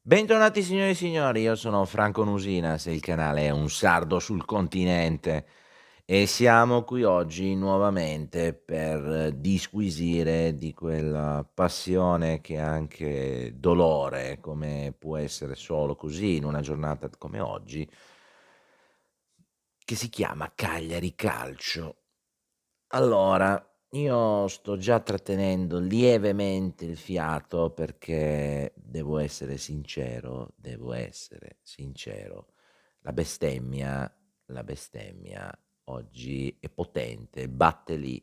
Bentornati signore e signori, io sono Franco Nusinas e il canale è Un Sardo sul Continente e siamo qui oggi nuovamente per disquisire di quella passione che è anche dolore, come può essere solo così in una giornata come oggi, che si chiama Cagliari Calcio. Allora, io sto già trattenendo lievemente il fiato perché devo essere sincero, la bestemmia oggi è potente, batte lì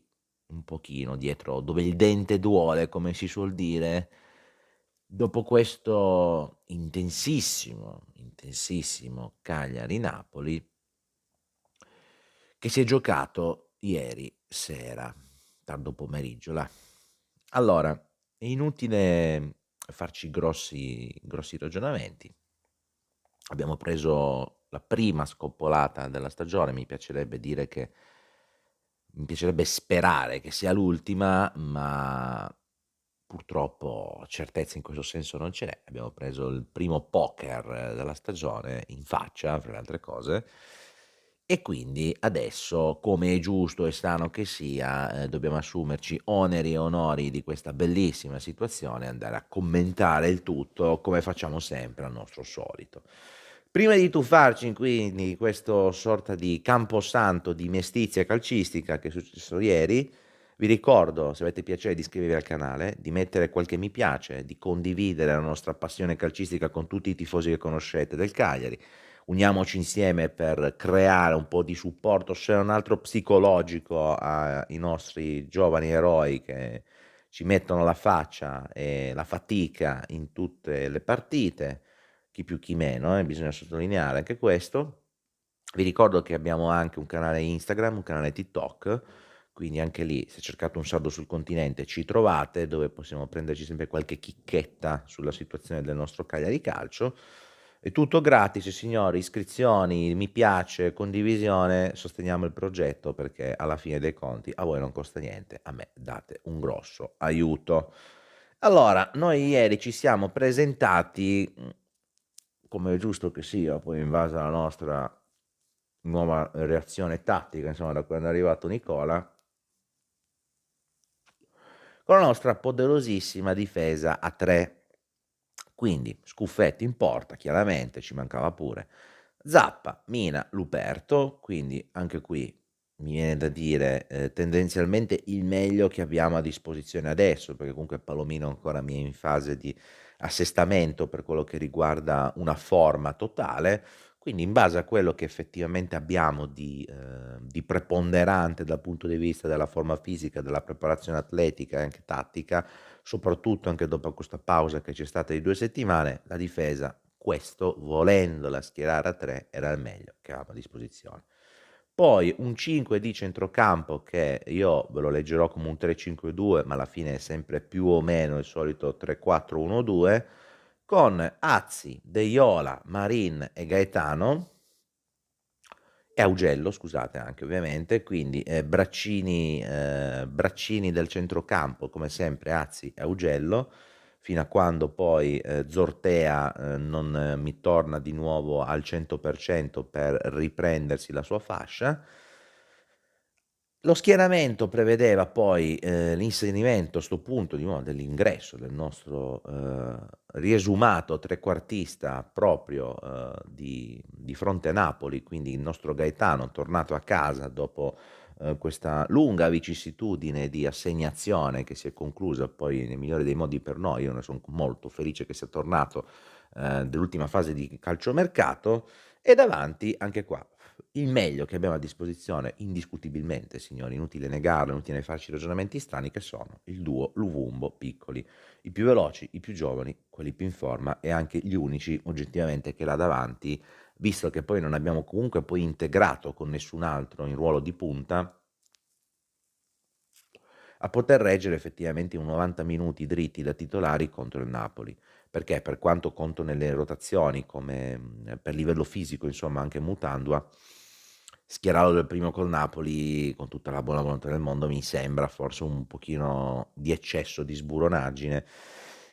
un pochino dietro dove il dente duole, come si suol dire, dopo questo intensissimo Cagliari-Napoli che si è giocato ieri sera, tardo pomeriggio là. Allora, è inutile farci grossi ragionamenti. Abbiamo preso la prima scoppolata della stagione, mi piacerebbe sperare che sia l'ultima, ma purtroppo certezza in questo senso non ce n'è. Abbiamo preso il primo poker della stagione in faccia, fra le altre cose, e quindi adesso, come è giusto e sano che sia, dobbiamo assumerci oneri e onori di questa bellissima situazione e andare a commentare il tutto come facciamo sempre al nostro solito. Prima di tuffarci in quindi questo sorta di camposanto di mestizia calcistica che è successo ieri, vi ricordo, se avete piacere, di iscrivervi al canale, di mettere qualche mi piace, di condividere la nostra passione calcistica con tutti i tifosi che conoscete del Cagliari. Uniamoci insieme per creare un po' di supporto, se non altro psicologico, ai nostri giovani eroi che ci mettono la faccia e la fatica in tutte le partite, chi più chi meno, bisogna sottolineare anche questo. Vi ricordo che abbiamo anche un canale Instagram, un canale TikTok, quindi anche lì, se cercate Un Sardo sul Continente, ci trovate, dove possiamo prenderci sempre qualche chicchetta sulla situazione del nostro Cagliari Calcio. È tutto gratis, signori, iscrizioni, mi piace, condivisione, sosteniamo il progetto perché alla fine dei conti a voi non costa niente, a me date un grosso aiuto. Allora, noi ieri ci siamo presentati, come è giusto che sia, poi in base alla nostra nuova reazione tattica, insomma, da quando è arrivato Nicola, con la nostra poderosissima difesa a 3. Quindi Scuffetti in porta, chiaramente, ci mancava pure. Zappa, Mina, Luperto, quindi anche qui mi viene da dire tendenzialmente il meglio che abbiamo a disposizione adesso, perché comunque Palomino ancora mi è in fase di assestamento per quello che riguarda una forma totale, quindi in base a quello che effettivamente abbiamo di preponderante dal punto di vista della forma fisica, della preparazione atletica e anche tattica, soprattutto anche dopo questa pausa che c'è stata di 2 settimane, la difesa, questo volendola schierare a 3 era il meglio che avevamo a disposizione. Poi un 5 di centrocampo che io ve lo leggerò come un 3-5-2, ma alla fine è sempre più o meno il solito 3-4-1-2, con Azzi, Deiola, Marin e Gaetano, e Augello, scusate, anche ovviamente, quindi braccini del centrocampo, come sempre Azzi e Augello, fino a quando poi Zortea non mi torna di nuovo al 100% per riprendersi la sua fascia. Lo schieramento prevedeva poi l'inserimento a sto punto di nuovo dell'ingresso del nostro riesumato trequartista proprio di fronte a Napoli, quindi il nostro Gaetano tornato a casa dopo questa lunga vicissitudine di assegnazione che si è conclusa poi nel migliore dei modi per noi. Io ne sono molto felice che sia tornato dell'ultima fase di calciomercato, e davanti anche qua il meglio che abbiamo a disposizione, indiscutibilmente, signori, inutile negarlo, inutile farci ragionamenti strani, che sono il duo Luvumbo Piccoli, i più veloci, i più giovani, quelli più in forma e anche gli unici oggettivamente che là davanti, visto che poi non abbiamo comunque poi integrato con nessun altro in ruolo di punta, a poter reggere effettivamente un 90 minuti dritti da titolari contro il Napoli, perché per quanto conto nelle rotazioni, come per livello fisico, insomma, anche Mutantua, schierarlo del primo col Napoli, con tutta la buona volontà del mondo, mi sembra forse un pochino di eccesso di sburonaggine,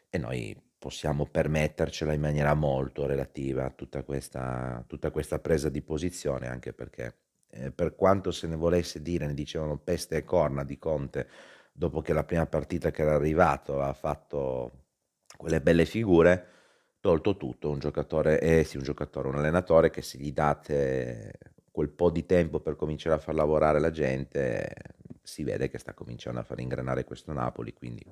e noi possiamo permettercela in maniera molto relativa tutta questa presa di posizione, anche perché, per quanto se ne volesse dire, ne dicevano peste e corna di Conte, dopo che la prima partita che era arrivato ha fatto quelle belle figure, tolto tutto, un allenatore che se gli date quel po' di tempo per cominciare a far lavorare la gente, si vede che sta cominciando a far ingranare questo Napoli, quindi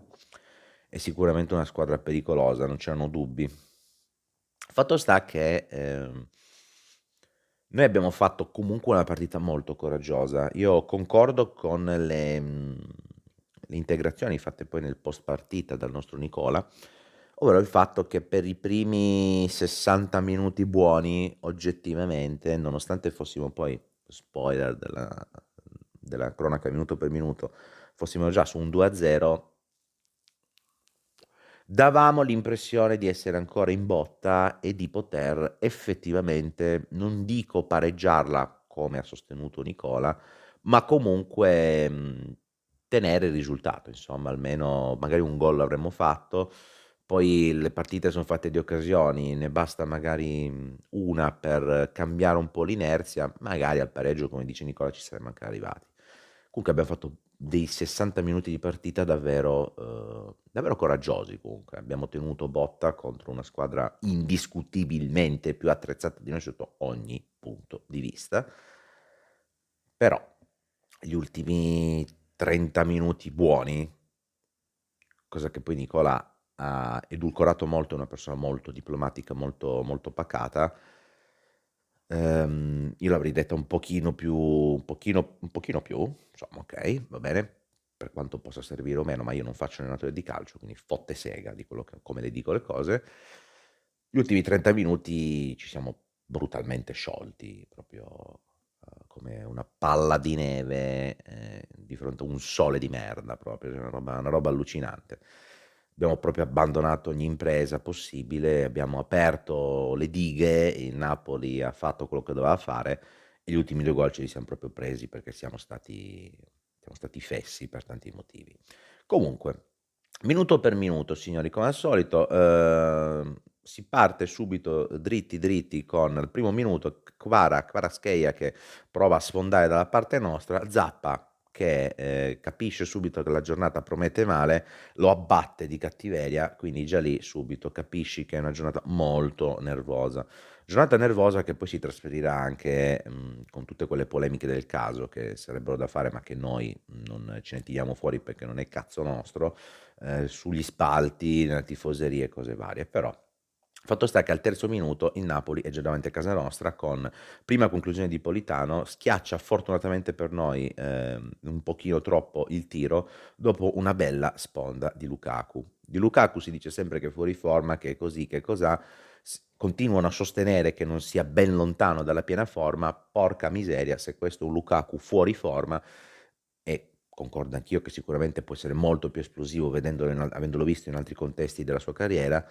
è sicuramente una squadra pericolosa, non c'erano dubbi. Fatto sta che noi abbiamo fatto comunque una partita molto coraggiosa. Io concordo con le integrazioni fatte poi nel post partita dal nostro Nicola, ovvero il fatto che per i primi 60 minuti buoni, oggettivamente, nonostante fossimo poi, spoiler della cronaca minuto per minuto, fossimo già su un 2-0, davamo l'impressione di essere ancora in botta e di poter effettivamente, non dico pareggiarla come ha sostenuto Nicola, ma comunque tenere il risultato, insomma, almeno magari un gol l'avremmo fatto. Poi le partite sono fatte di occasioni, ne basta magari una per cambiare un po' l'inerzia, magari al pareggio, come dice Nicola, ci saremmo anche arrivati. Comunque abbiamo fatto dei 60 minuti di partita davvero coraggiosi comunque. Abbiamo tenuto botta contro una squadra indiscutibilmente più attrezzata di noi sotto ogni punto di vista. Però gli ultimi 30 minuti buoni, cosa che poi Nicola ha edulcorato molto, è una persona molto diplomatica, molto, molto pacata. Io l'avrei detta un pochino più, insomma, ok, va bene, per quanto possa servire o meno, ma io non faccio allenatore di calcio, quindi fotte sega di quello come le dico le cose. Gli ultimi 30 minuti ci siamo brutalmente sciolti, proprio come una palla di neve di fronte a un sole di merda, proprio, cioè una roba allucinante. Abbiamo proprio abbandonato ogni impresa possibile, abbiamo aperto le dighe, il Napoli ha fatto quello che doveva fare e gli ultimi due gol ce li siamo proprio presi perché siamo stati fessi per tanti motivi. Comunque, minuto per minuto, signori, come al solito, si parte subito dritti dritti con il primo minuto, Kvaratskhelia che prova a sfondare dalla parte nostra, Zappa che capisce subito che la giornata promette male, lo abbatte di cattiveria, quindi già lì subito capisci che è una giornata molto nervosa. Giornata nervosa che poi si trasferirà anche con tutte quelle polemiche del caso che sarebbero da fare, ma che noi non ce ne tiriamo fuori perché non è cazzo nostro, sugli spalti, nella tifoseria e cose varie. Però fatto sta che al terzo minuto il Napoli è già davanti a casa nostra con prima conclusione di Politano, schiaccia fortunatamente per noi un pochino troppo il tiro dopo una bella sponda di Lukaku. Di Lukaku si dice sempre che è fuori forma, che è così, che è cos'ha, continuano a sostenere che non sia ben lontano dalla piena forma, porca miseria, se questo è un Lukaku fuori forma, e concordo anch'io che sicuramente può essere molto più esplosivo avendolo visto in altri contesti della sua carriera,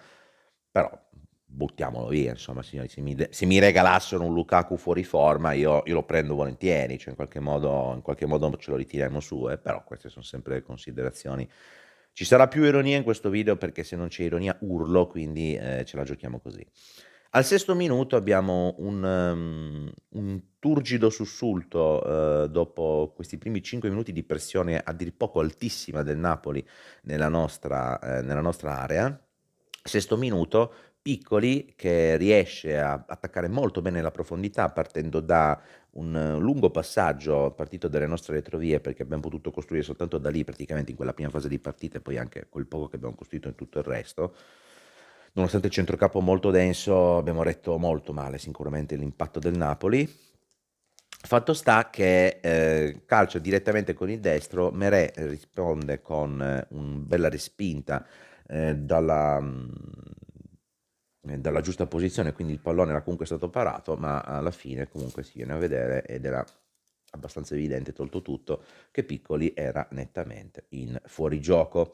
però buttiamolo via, insomma, signori, se mi regalassero un Lukaku fuori forma, io lo prendo volentieri, cioè in qualche modo ce lo ritiriamo su, però queste sono sempre considerazioni. Ci sarà più ironia in questo video perché se non c'è ironia urlo, quindi ce la giochiamo così. Al sesto minuto abbiamo un turgido sussulto dopo questi primi 5 minuti di pressione a dir poco altissima del Napoli nella nostra area. Sesto minuto, Piccoli che riesce a attaccare molto bene la profondità partendo da un lungo passaggio partito dalle nostre retrovie perché abbiamo potuto costruire soltanto da lì praticamente in quella prima fase di partita e poi anche quel poco che abbiamo costruito in tutto il resto. Nonostante il centrocampo molto denso, abbiamo retto molto male sicuramente l'impatto del Napoli. Fatto sta che calcio direttamente con il destro, Merè risponde con una bella respinta dalla giusta posizione, quindi il pallone era comunque stato parato, ma alla fine comunque si viene a vedere ed era abbastanza evidente, tolto tutto, che Piccoli era nettamente in fuorigioco.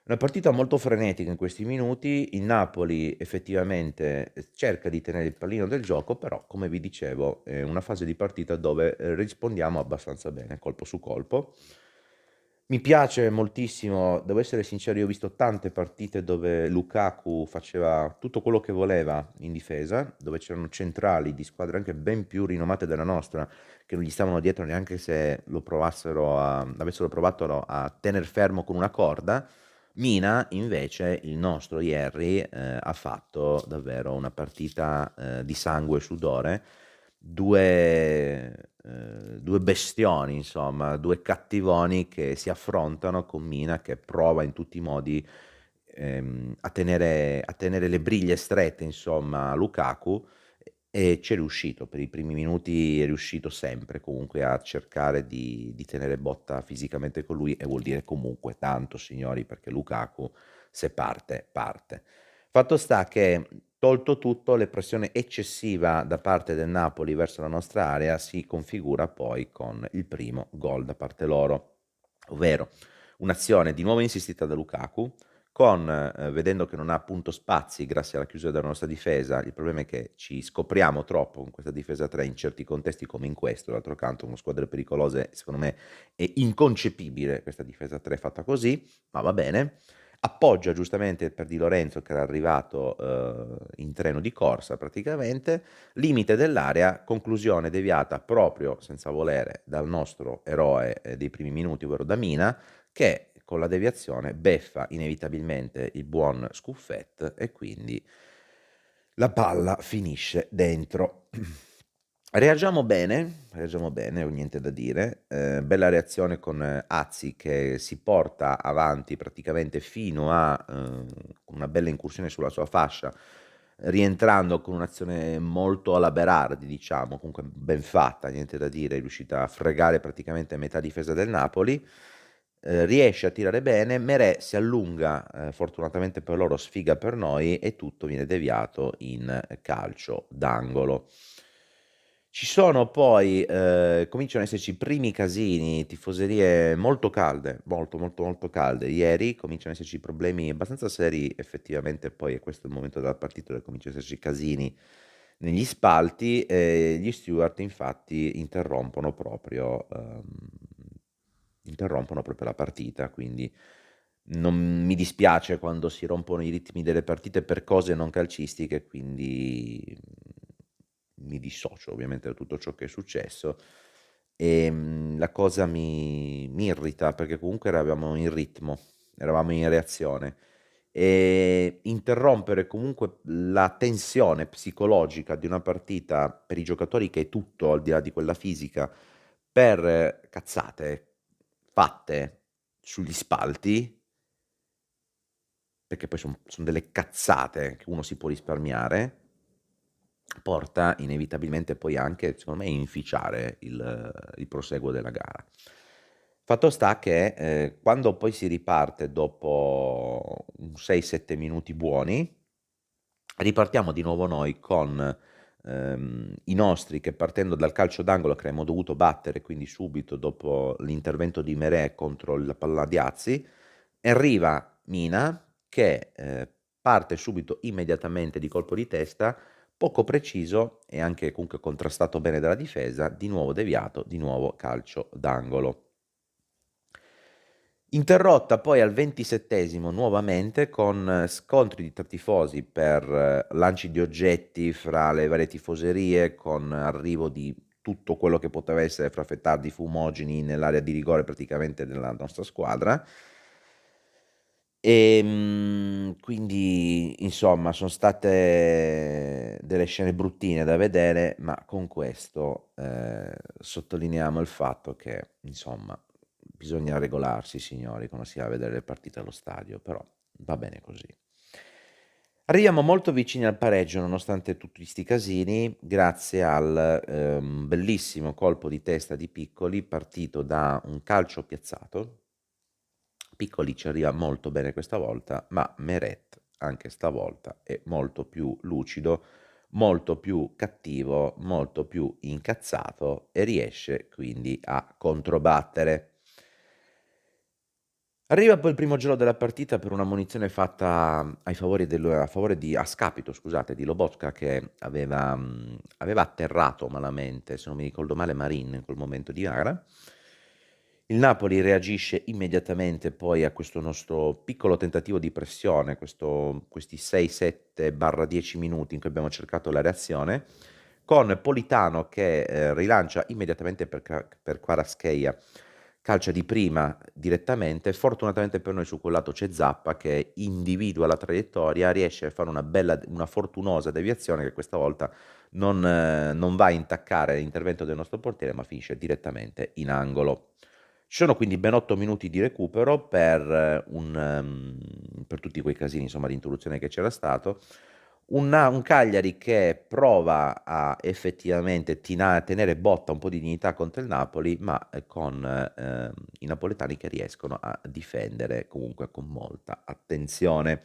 Una partita molto frenetica in questi minuti, il Napoli effettivamente cerca di tenere il pallino del gioco, però come vi dicevo è una fase di partita dove rispondiamo abbastanza bene, colpo su colpo. Mi piace moltissimo, devo essere sincero, io ho visto tante partite dove Lukaku faceva tutto quello che voleva in difesa, dove c'erano centrali di squadre anche ben più rinomate della nostra, che non gli stavano dietro neanche se avessero provato a tener fermo con una corda. Mina, invece, il nostro ieri, ha fatto davvero una partita di sangue e sudore, due bestioni, insomma, due cattivoni che si affrontano con Mina che prova in tutti i modi a tenere le briglie strette, insomma, a Lukaku e ci è riuscito. Per i primi minuti è riuscito sempre comunque a cercare di tenere botta fisicamente con lui e vuol dire comunque tanto, signori, perché Lukaku se parte, parte. Fatto sta che, tolto tutto, l'impressione eccessiva da parte del Napoli verso la nostra area si configura poi con il primo gol da parte loro, ovvero un'azione di nuovo insistita da Lukaku, vedendo che non ha appunto spazi grazie alla chiusura della nostra difesa. Il problema è che ci scopriamo troppo in questa difesa 3 in certi contesti come in questo, d'altro canto con squadre pericolose, secondo me è inconcepibile questa difesa 3 fatta così, ma va bene. Appoggia giustamente per Di Lorenzo che era arrivato in treno di corsa praticamente, limite dell'area, conclusione deviata proprio senza volere dal nostro eroe dei primi minuti, ovvero da Mina, che con la deviazione beffa inevitabilmente il buon Scuffet e quindi la palla finisce dentro. Reagiamo bene, ho niente da dire. Bella reazione con Azzi che si porta avanti praticamente fino a una bella incursione sulla sua fascia, rientrando con un'azione molto alla Berardi, diciamo, comunque ben fatta, niente da dire, è riuscita a fregare praticamente metà difesa del Napoli. Riesce a tirare bene, Merè si allunga, fortunatamente per loro, sfiga per noi e tutto viene deviato in calcio d'angolo. Ci sono poi, cominciano ad esserci i primi casini, tifoserie molto calde, molto, molto, molto calde. Ieri cominciano ad esserci problemi abbastanza seri, effettivamente, poi è questo il momento della partita dove cominciano ad esserci casini negli spalti e gli steward infatti interrompono proprio la partita, quindi non mi dispiace quando si rompono i ritmi delle partite per cose non calcistiche, quindi mi dissocio ovviamente da tutto ciò che è successo. La cosa mi irrita perché comunque eravamo in ritmo, eravamo in reazione e interrompere comunque la tensione psicologica di una partita per i giocatori, che è tutto al di là di quella fisica, per cazzate fatte sugli spalti, perché poi son delle cazzate che uno si può risparmiare, porta inevitabilmente poi anche, secondo me, a inficiare il proseguo della gara. Fatto sta che, quando poi si riparte dopo un 6, 7 minuti buoni, ripartiamo di nuovo noi con, i nostri che partendo dal calcio d'angolo che avremmo dovuto battere, quindi subito dopo l'intervento di Merè contro la palla di Azzi, arriva Mina che, parte subito immediatamente di colpo di testa, poco preciso e anche comunque contrastato bene dalla difesa, di nuovo deviato, di nuovo calcio d'angolo. Interrotta poi al 27° nuovamente con scontri tra tifosi per lanci di oggetti fra le varie tifoserie, con arrivo di tutto quello che poteva essere fra petardi fumogeni nell'area di rigore praticamente della nostra squadra. Quindi insomma son state delle scene bruttine da vedere, ma con questo, sottolineiamo il fatto che, insomma, bisogna regolarsi signori quando si va a vedere le partite allo stadio, però va bene così. Arriviamo molto vicini al pareggio nonostante tutti 'sti casini, grazie al, bellissimo colpo di testa di Piccoli partito da un calcio piazzato. Piccoli ci arriva molto bene questa volta, ma Meret anche stavolta è molto più lucido, molto più cattivo, molto più incazzato e riesce quindi a controbattere. Arriva poi il primo gelo della partita per una munizione fatta a scapito, scusate, di Lobotka che aveva atterrato malamente, se non mi ricordo male, Marin in quel momento di gara. Il Napoli reagisce immediatamente poi a questo nostro piccolo tentativo di pressione, questi 6-7/10 minuti in cui abbiamo cercato la reazione, con Politano che rilancia immediatamente per Kvaratskhelia, calcia di prima direttamente. Fortunatamente per noi su quel lato c'è Zappa che individua la traiettoria, riesce a fare una fortunosa deviazione che questa volta non va a intaccare l'intervento del nostro portiere, ma finisce direttamente in angolo. Ci sono quindi ben 8 minuti di recupero per tutti quei casini, insomma, di introduzione che c'era stato. Un Cagliari che prova a effettivamente tenere botta un po' di dignità contro il Napoli, ma con i napoletani che riescono a difendere comunque con molta attenzione.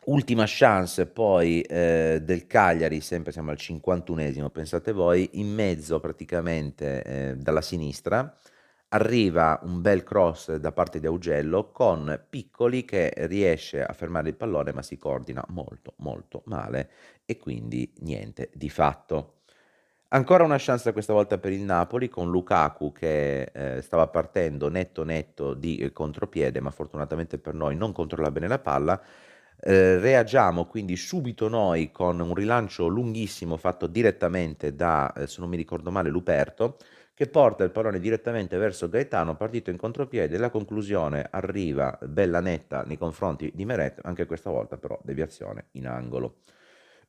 Ultima chance poi del Cagliari, sempre siamo al 51esimo, pensate voi, in mezzo praticamente dalla sinistra arriva un bel cross da parte di Augello con Piccoli che riesce a fermare il pallone ma si coordina molto molto male e quindi niente di fatto. Ancora una chance questa volta per il Napoli con Lukaku che stava partendo netto netto di contropiede, ma fortunatamente per noi non controlla bene la palla. Reagiamo quindi subito noi con un rilancio lunghissimo fatto direttamente da, se non mi ricordo male, Luperto, che porta il pallone direttamente verso Gaetano, partito in contropiede. La conclusione arriva bella netta nei confronti di Meret, anche questa volta però deviazione in angolo.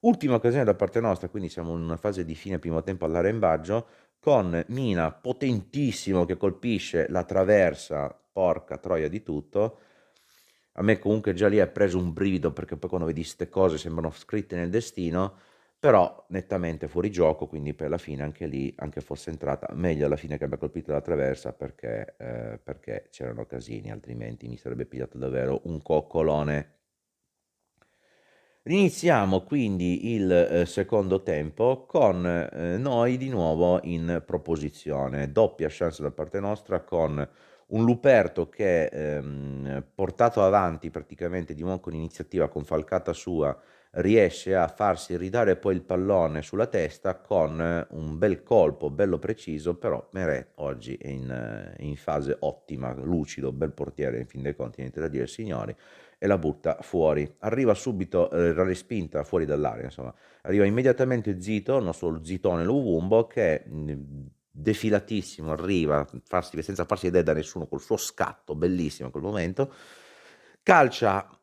Ultima occasione da parte nostra, quindi siamo in una fase di fine primo tempo all'arrembaggio, con Mina potentissimo che colpisce la traversa, porca troia di tutto. A me comunque già lì ha preso un brivido perché poi quando vedi queste cose sembrano scritte nel destino, però nettamente fuori gioco, quindi per la fine anche lì, anche fosse entrata, meglio alla fine che abbia colpito la traversa perché c'erano casini, altrimenti mi sarebbe pigliato davvero un coccolone. Riniziamo quindi il secondo tempo con noi di nuovo in proposizione, doppia chance da parte nostra con un Luperto che portato avanti praticamente di nuovo con iniziativa, con falcata sua, riesce a farsi ridare poi il pallone sulla testa con un bel colpo, bello preciso, però Meret oggi è in fase ottima, lucido, bel portiere, in fin dei conti, niente da dire signori, e la butta fuori. Arriva subito la respinta fuori dall'area, insomma. Arriva immediatamente Zito, il nostro Zitone Luvumbo, che defilatissimo arriva senza farsi vedere da nessuno col suo scatto, bellissimo in quel momento. Calcia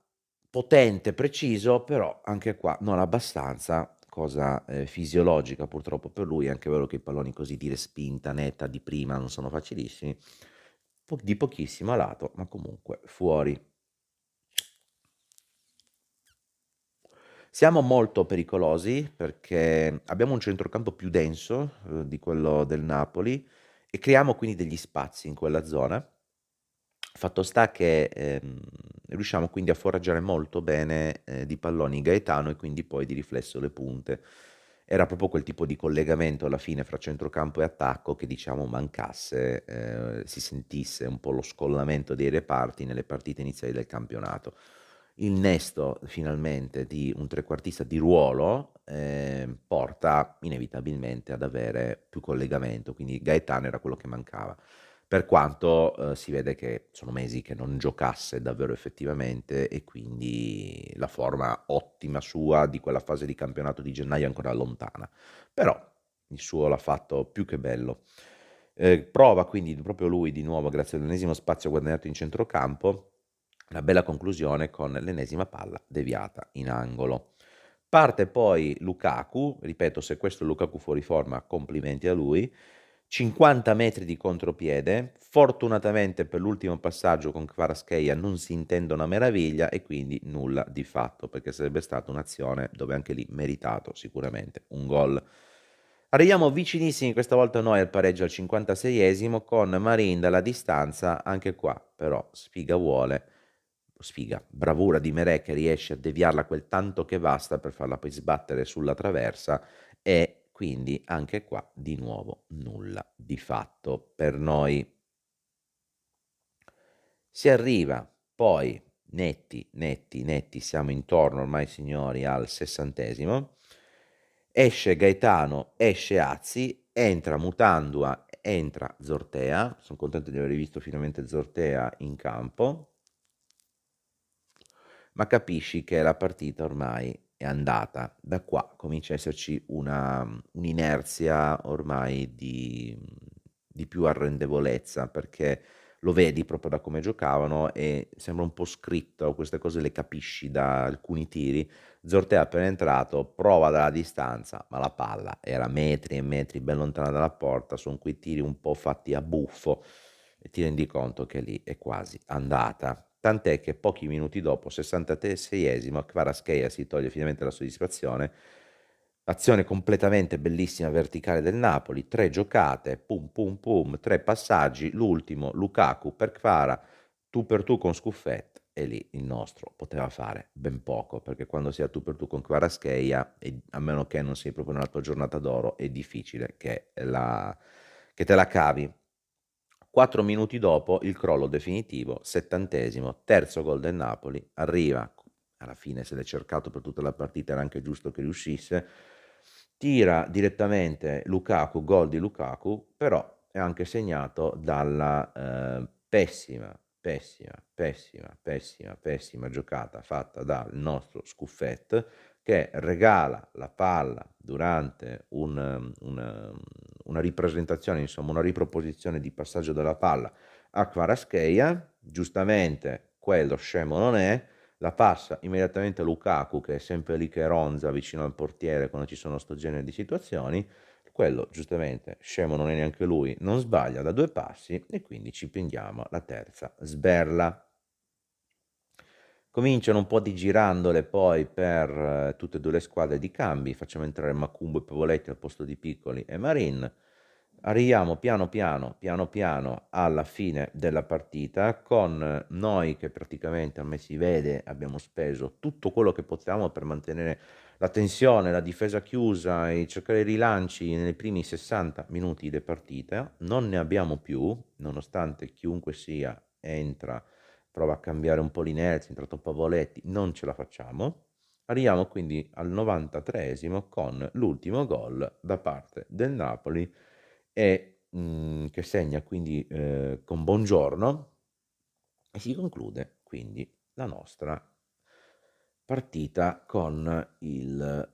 potente, preciso, però anche qua non abbastanza, cosa fisiologica purtroppo per lui, è anche vero che i palloni così di respinta netta di prima non sono facilissimi, di pochissimo a lato, ma comunque fuori. Siamo molto pericolosi perché abbiamo un centrocampo più denso, di quello del Napoli e creiamo quindi degli spazi in quella zona. Fatto sta che, riusciamo quindi a foraggiare molto bene, di palloni Gaetano e quindi poi di riflesso le punte. Era proprio quel tipo di collegamento alla fine fra centrocampo e attacco che diciamo mancasse, si sentisse un po' lo scollamento dei reparti nelle partite iniziali del campionato. Il nesto finalmente di un trequartista di ruolo, porta inevitabilmente ad avere più collegamento, quindi Gaetano era quello che mancava. Per quanto, si vede che sono mesi che non giocasse davvero effettivamente e quindi la forma ottima sua di quella fase di campionato di gennaio è ancora lontana. Però il suo l'ha fatto più che bello. Prova quindi proprio lui di nuovo, grazie all'ennesimo spazio guadagnato in centrocampo, una bella conclusione con l'ennesima palla deviata in angolo. Parte poi Lukaku, ripeto, se questo è Lukaku fuori forma, complimenti a lui. 50 metri di contropiede, fortunatamente per l'ultimo passaggio con Kvaratskhelia non si intende una meraviglia e quindi nulla di fatto, perché sarebbe stata un'azione dove anche lì meritato sicuramente un gol. Arriviamo vicinissimi questa volta noi al pareggio al 56esimo con Marin dalla distanza, anche qua però sfiga vuole, sfiga, bravura di Merè che riesce a deviarla quel tanto che basta per farla poi sbattere sulla traversa e quindi anche qua di nuovo nulla di fatto per noi. Si arriva poi netti, netti, netti, siamo intorno ormai signori al 60esimo, esce Gaetano, esce Azzi, entra Mutandua, entra Zortea, son contento di aver rivisto finalmente Zortea in campo, ma capisci che la partita ormai è andata. Da qua comincia a esserci un'inerzia ormai di più arrendevolezza, perché lo vedi proprio da come giocavano e sembra un po' scritto, queste cose le capisci da alcuni tiri. Zortea appena entrato, prova dalla distanza, ma la palla era metri e metri ben lontana dalla porta, sono quei tiri un po' fatti a buffo e ti rendi conto che lì è quasi andata. Tant'è che pochi minuti dopo, 66esimo, Kvaratskhelia si toglie finalmente la soddisfazione. Azione completamente bellissima verticale del Napoli, 3 giocate, pum pum pum, 3 passaggi, l'ultimo Lukaku per Kvara, tu per tu con Scuffet, e lì il nostro poteva fare ben poco, perché quando sei a tu per tu con Kvaratskhelia, e a meno che non sei proprio nella tua giornata d'oro, è difficile che te la cavi. 4 minuti dopo il crollo definitivo, 70esimo, terzo gol del Napoli, arriva, alla fine se l'è cercato per tutta la partita, era anche giusto che riuscisse, tira direttamente Lukaku, gol di Lukaku, però è anche segnato dalla pessima giocata fatta dal nostro Scuffet, che regala la palla durante una ripresentazione, insomma una riproposizione di passaggio della palla a Kvaratskhelia, giustamente quello scemo non è, la passa immediatamente a Lukaku, che è sempre lì che ronza vicino al portiere quando ci sono sto genere di situazioni, quello giustamente scemo non è neanche lui, non sbaglia da 2 passi e quindi ci prendiamo la terza sberla. Cominciano un po' di girandole poi per tutte e due le squadre di cambi, facciamo entrare Macumbo e Pavoletti al posto di Piccoli e Marin. Arriviamo piano piano alla fine della partita con noi che praticamente, a me si vede, abbiamo speso tutto quello che potevamo per mantenere la tensione, la difesa chiusa e cercare i rilanci nei primi 60 minuti di partita. Non ne abbiamo più, nonostante chiunque sia entra, prova a cambiare un po' l'inerzia, è entrato Pavoletti, non ce la facciamo. Arriviamo quindi al 93esimo con l'ultimo gol da parte del Napoli e che segna quindi con Buongiorno e si conclude quindi la nostra partita con il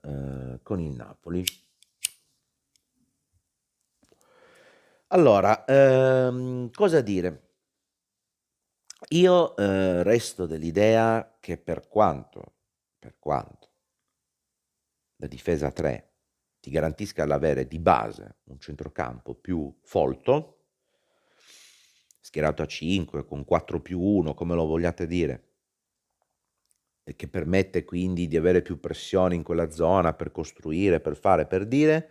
Napoli. Allora, cosa dire? Io resto dell'idea che per quanto la difesa 3 ti garantisca l'avere di base un centrocampo più folto, schierato a 5, con 4 più 1, come lo vogliate dire, e che permette quindi di avere più pressione in quella zona per costruire, per fare, per dire,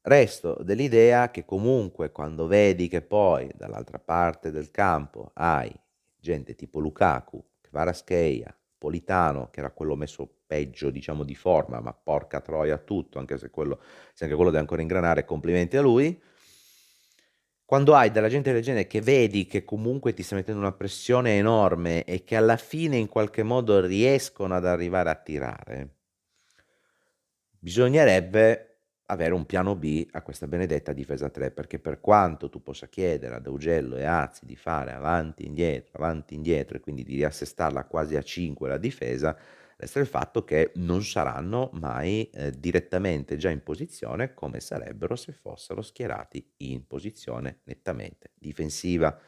resto dell'idea che comunque quando vedi che poi dall'altra parte del campo hai gente tipo Lukaku, Kvaratskhelia, Politano, che era quello messo peggio, diciamo, di forma, ma porca troia tutto, anche se anche quello deve ancora ingranare, complimenti a lui. Quando hai della gente del genere che vedi che comunque ti sta mettendo una pressione enorme e che alla fine in qualche modo riescono ad arrivare a tirare, bisognerebbe avere un piano B a questa benedetta difesa 3, perché per quanto tu possa chiedere ad Augello e Azzi di fare avanti, indietro, e quindi di riassestarla quasi a 5 la difesa, resta il fatto che non saranno mai direttamente già in posizione come sarebbero se fossero schierati in posizione nettamente difensiva.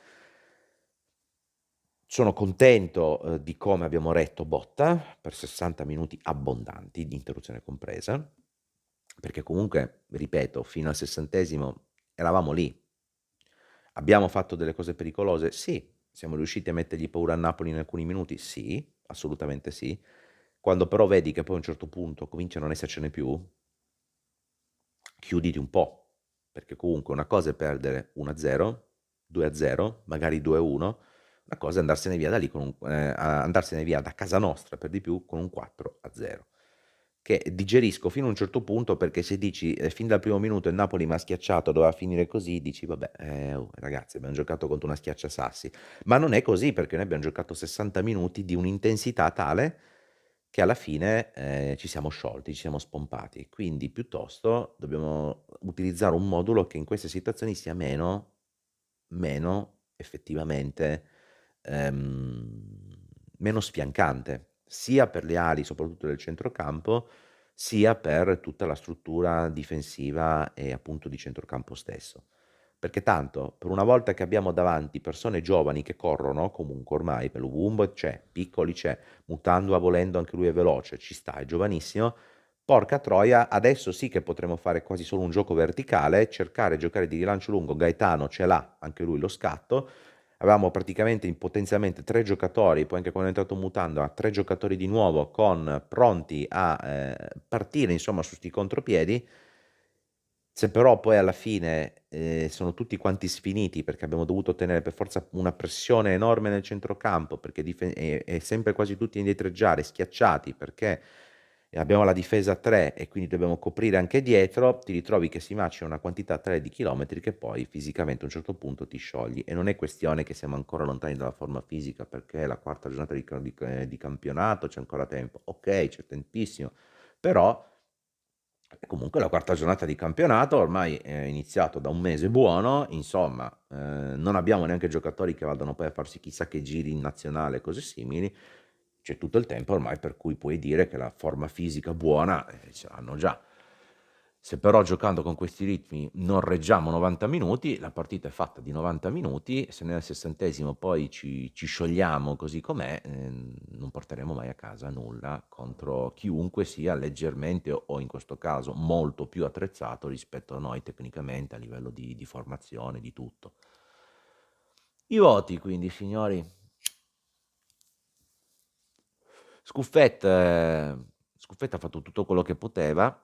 Sono contento di come abbiamo retto botta per 60 minuti abbondanti, di interruzione compresa, perché comunque, ripeto, fino al 60esimo eravamo lì. Abbiamo fatto delle cose pericolose? Sì. Siamo riusciti a mettergli paura a Napoli in alcuni minuti? Sì, assolutamente sì. Quando però vedi che poi a un certo punto comincia a non essercene più, chiuditi un po', perché comunque una cosa è perdere 1-0, 2-0, magari 2-1, una cosa è andarsene via da lì andarsene via da casa nostra per di più con un 4-0, che digerisco fino a un certo punto, perché se dici fin dal primo minuto il Napoli mi ha schiacciato, doveva finire così, dici vabbè, ragazzi, abbiamo giocato contro una schiacciasassi, ma non è così, perché noi abbiamo giocato 60 minuti di un'intensità tale che alla fine, ci siamo sciolti, ci siamo spompati. Quindi piuttosto dobbiamo utilizzare un modulo che in queste situazioni sia meno effettivamente, ehm, meno sfiancante, sia per le ali, soprattutto del centrocampo, sia per tutta la struttura difensiva e appunto di centrocampo stesso. Perché tanto, per una volta che abbiamo davanti persone giovani che corrono, comunque ormai, per Luvumbo c'è, Piccoli c'è, Mutandua volendo anche lui è veloce, ci sta, è giovanissimo. Porca troia, adesso sì che potremo fare quasi solo un gioco verticale, cercare, giocare di rilancio lungo, Gaetano ce l'ha, anche lui lo scatto. Avevamo praticamente potenzialmente tre giocatori, poi anche quando è entrato Mutanda, tre giocatori di nuovo pronti a partire insomma su sti contropiedi. Se però poi alla fine, sono tutti quanti sfiniti perché abbiamo dovuto tenere per forza una pressione enorme nel centrocampo, perché e sempre quasi tutti indietreggiare, schiacciati, perché abbiamo la difesa a 3 e quindi dobbiamo coprire anche dietro, ti ritrovi che si macina una quantità tale di chilometri che poi fisicamente a un certo punto ti sciogli. E non è questione che siamo ancora lontani dalla forma fisica perché è la quarta giornata di campionato, c'è ancora tempo. Okay, c'è tempissimo, però comunque la quarta giornata di campionato ormai è iniziato da un mese buono, insomma, non abbiamo neanche giocatori che vadano poi a farsi chissà che giri in nazionale e cose simili. C'è tutto il tempo ormai per cui puoi dire che la forma fisica buona, ce l'hanno già. Se però giocando con questi ritmi non reggiamo 90 minuti, la partita è fatta di 90 minuti, se nel 60° poi ci sciogliamo così com'è, non porteremo mai a casa nulla contro chiunque sia leggermente o in questo caso molto più attrezzato rispetto a noi tecnicamente a livello di formazione, di tutto. I voti quindi signori. Scuffetta ha fatto tutto quello che poteva,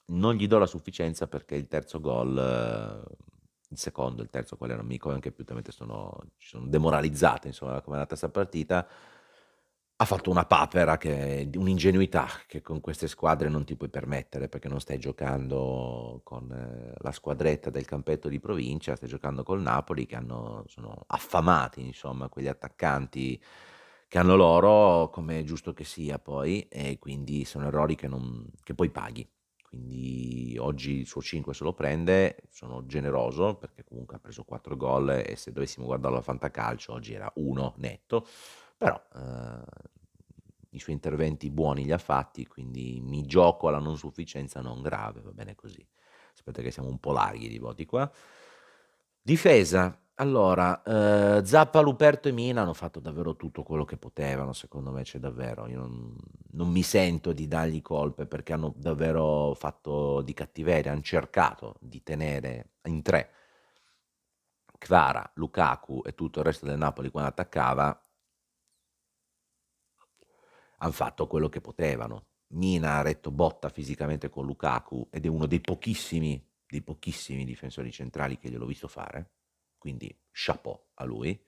non gli do la sufficienza perché il terzo gol, il secondo, il terzo qual era, non mi ricordo neanche più, talmente ci sono demoralizzato insomma come è andata 'sta partita. Ha fatto una papera di un'ingenuità che con queste squadre non ti puoi permettere, perché non stai giocando con la squadretta del campetto di provincia, stai giocando col Napoli che sono affamati insomma quegli attaccanti che hanno loro, come è giusto che sia poi, e quindi sono errori che poi paghi. Quindi oggi il suo 5 se lo prende, sono generoso perché comunque ha preso 4 gol e se dovessimo guardarlo a fantacalcio oggi era 1 netto, però i suoi interventi buoni li ha fatti, quindi mi gioco alla non sufficienza non grave, va bene così. Aspetta che siamo un po' larghi di voti qua. Difesa, allora, Zappa, Luperto e Mina hanno fatto davvero tutto quello che potevano, secondo me, cioè davvero, io non mi sento di dargli colpe perché hanno davvero fatto di cattiveria, han cercato di tenere in 3 Kvara, Lukaku e tutto il resto del Napoli quando attaccava, han fatto quello che potevano. Mina ha retto botta fisicamente con Lukaku ed è uno dei pochissimi difensori centrali che gliel'ho visto fare, quindi chapeau a lui.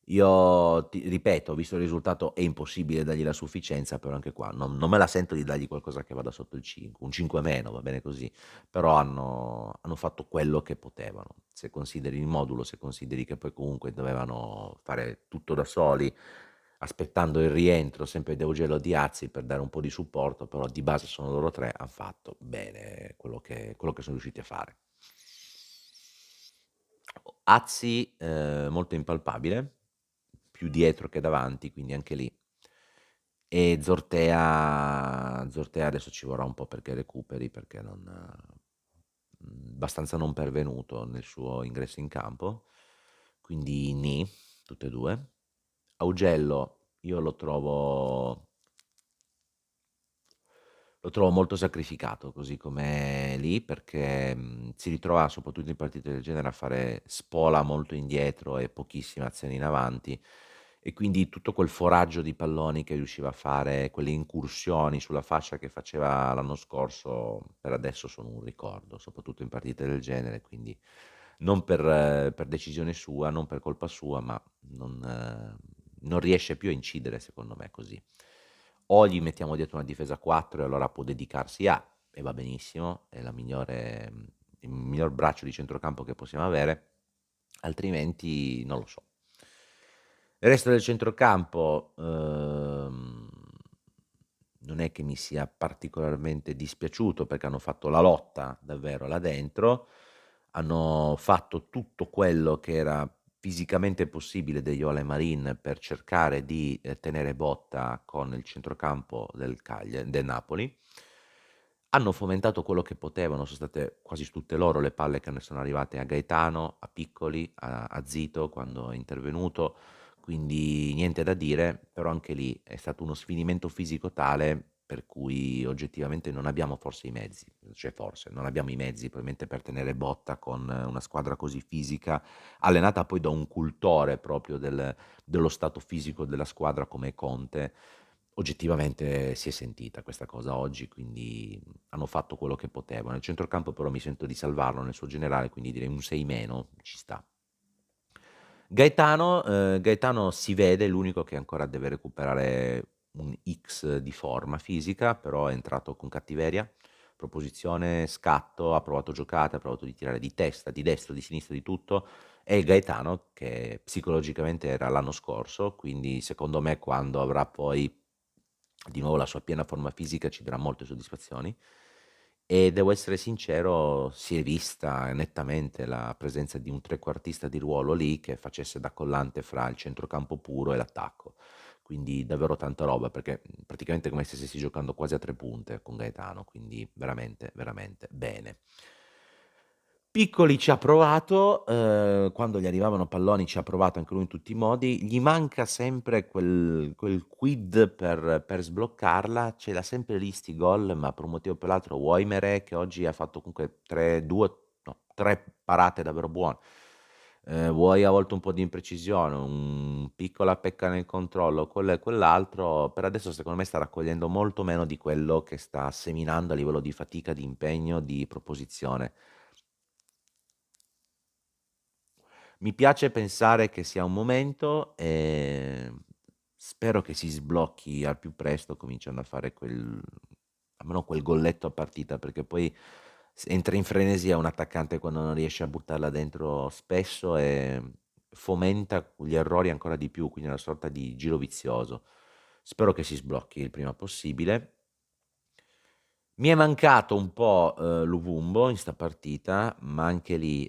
Io ti ripeto, visto il risultato è impossibile dargli la sufficienza, però anche qua non me la sento di dargli qualcosa che vada sotto il 5, un 5 meno, va bene così, però hanno fatto quello che potevano. Se consideri il modulo, se consideri che poi comunque dovevano fare tutto da soli, aspettando il rientro sempre di Augello e di Azzi per dare un po' di supporto, però di base sono loro tre, han fatto bene quello che sono riusciti a fare. Azzi, molto impalpabile, più dietro che davanti, quindi anche lì. E Zortea adesso ci vorrà un po' perché recuperi, perché abbastanza non pervenuto nel suo ingresso in campo, quindi nì, tutte e 2. Augello io lo trovo molto sacrificato così com'è lì, perché, si ritrova soprattutto in partite del genere a fare spola molto indietro e pochissime azioni in avanti, e quindi tutto quel foraggio di palloni che riusciva a fare, quelle incursioni sulla fascia che faceva l'anno scorso, per adesso sono un ricordo, soprattutto in partite del genere, quindi non per decisione sua, non per colpa sua, ma non riesce più a incidere secondo me così. O gli mettiamo dietro una difesa a 4 e allora può dedicarsi a, e va benissimo, è il miglior braccio di centrocampo che possiamo avere, altrimenti non lo so. Il resto del centrocampo, non è che mi sia particolarmente dispiaciuto perché hanno fatto la lotta davvero là dentro, hanno fatto tutto quello che era fisicamente possibile degli Ola Marin per cercare di, tenere botta con il centrocampo del Napoli. Hanno fomentato quello che potevano, son state quasi tutte loro le palle che ne sono arrivate a Gaetano, a Piccoli, a Zito quando è intervenuto, quindi niente da dire, però anche lì è stato uno sfinimento fisico tale per cui oggettivamente non abbiamo forse i mezzi, cioè forse, non abbiamo i mezzi probabilmente per tenere botta con una squadra così fisica, allenata poi da un cultore proprio dello stato fisico della squadra come è Conte. Oggettivamente si è sentita questa cosa oggi, quindi hanno fatto quello che potevano. Nel centrocampo però mi sento di salvarlo nel suo generale, quindi direi un 6 meno, ci sta. Gaetano si vede, è l'unico che ancora deve recuperare un X di forma fisica, però è entrato con cattiveria, proposizione, scatto, ha provato giocate, ha provato di tirare di testa, di destra, di sinistra, di tutto. È il Gaetano che psicologicamente era l'anno scorso, quindi secondo me quando avrà poi di nuovo la sua piena forma fisica ci darà molte soddisfazioni. E devo essere sincero, si è vista nettamente la presenza di un trequartista di ruolo lì che facesse da collante fra il centrocampo puro e l'attacco. Quindi davvero tanta roba, perché praticamente è come se stessi giocando quasi a 3 punte con Gaetano, quindi veramente, veramente bene. Piccoli ci ha provato, quando gli arrivavano palloni ci ha provato anche lui in tutti i modi, gli manca sempre quel quid per sbloccarla, ce l'ha sempre lì 'sti gol, ma per un motivo o per l'altro vuoi Meret che oggi ha fatto comunque 3 2 no, 3 parate davvero buone, vuoi a volte un po' di imprecisione, piccola pecca nel controllo, quello e quell'altro, per adesso secondo me sta raccogliendo molto meno di quello che sta seminando a livello di fatica, di impegno, di proposizione. Mi piace pensare che sia un momento, spero che si sblocchi al più presto cominciando a fare almeno quel golletto a partita, perché poi entra in frenesia un attaccante quando non riesce a buttarla dentro spesso e fomenta gli errori ancora di più, quindi è una sorta di giro vizioso. Spero che si sblocchi il prima possibile. Mi è mancato un po', Luvumbo in 'sta partita, ma anche lì,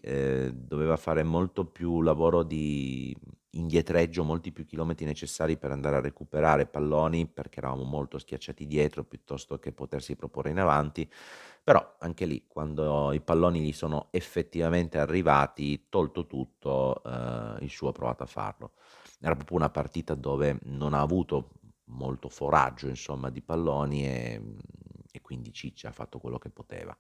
doveva fare molto più lavoro di indietreggio, molti più chilometri necessari per andare a recuperare palloni, perché eravamo molto schiacciati dietro, piuttosto che potersi proporre in avanti. Però anche lì, quando i palloni gli sono effettivamente arrivati, tolto tutto, il suo ha provato a farlo. Era proprio una partita dove non ha avuto molto foraggio insomma di palloni, e quindi Ciccia ha fatto quello che poteva.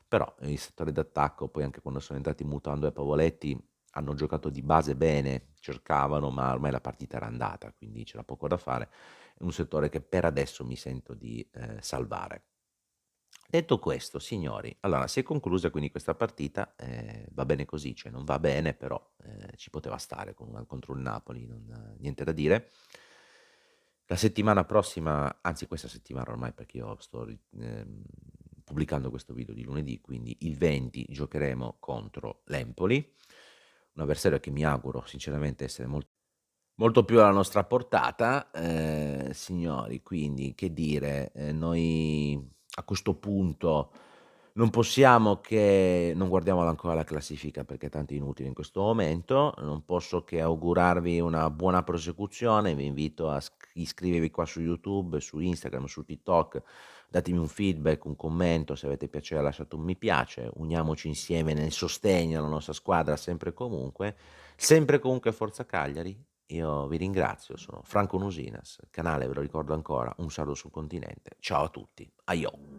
Però il settore d'attacco, poi anche quando sono entrati Mutando e Pavoletti, hanno giocato di base bene, cercavano, ma ormai la partita era andata, quindi c'era poco da fare. È un settore che per adesso mi sento di, salvare. Detto questo, signori, allora si è conclusa quindi questa partita, va bene così, cioè non va bene, però, ci poteva stare contro il Napoli, non niente da dire. La settimana prossima, anzi questa settimana ormai perché io pubblicando questo video di lunedì, quindi il 20 giocheremo contro l'Empoli, un avversario che mi auguro sinceramente essere molto più alla nostra portata, signori, quindi che dire, noi a questo punto non possiamo che non guardiamola ancora la classifica perché è tanto inutile in questo momento, non posso che augurarvi una buona prosecuzione, vi invito a iscrivervi qua su YouTube, su Instagram, su TikTok, datemi un feedback, un commento, se avete piacere lasciate un mi piace, uniamoci insieme nel sostegno alla nostra squadra sempre comunque Forza Cagliari. Io vi ringrazio, sono Franco Nusinas, canale ve lo ricordo ancora, Un sardo sul continente. Ciao a tutti, aio.